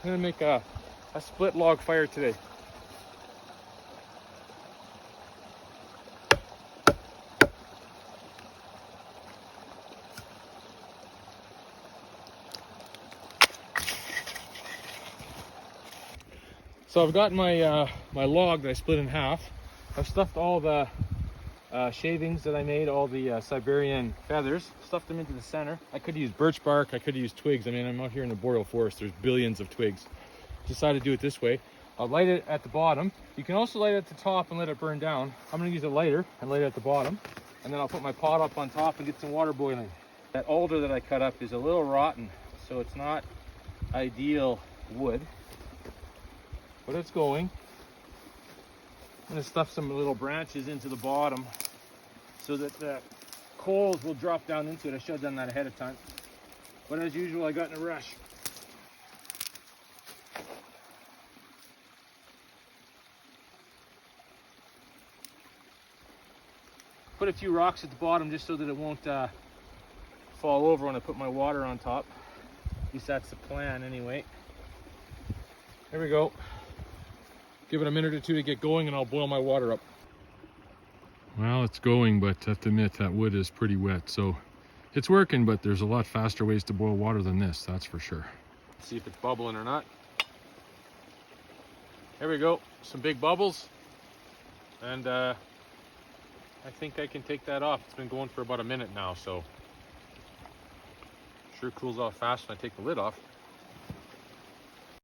gonna make a split log fire today. So I've got my my log that I split in half. I've stuffed all the shavings that I made, all the Siberian feathers, stuffed them into the center. I could use birch bark, I could use twigs. I mean, I'm out here in the Boreal Forest, there's billions of twigs. Decided to do it this way. I'll light it at the bottom. You can also light it at the top and let it burn down. I'm gonna use a lighter and light it at the bottom. And then I'll put my pot up on top and get some water boiling. That alder that I cut up is a little rotten, so it's not ideal wood, but it's going. I'm gonna stuff some little branches into the bottom so that the coals will drop down into it. I should have done that ahead of time, but as usual, I got in a rush. Put a few rocks at the bottom just so that it won't fall over when I put my water on top. At least that's the plan anyway. There we go. Give it a minute or two to get going and I'll boil my water up. Well, it's going, but I have to admit that wood is pretty wet. So it's working, but there's a lot faster ways to boil water than this, that's for sure. Let's see if it's bubbling or not. There we go, some big bubbles. And I think I can take that off. It's been going for about a minute now, so sure cools off fast when I take the lid off.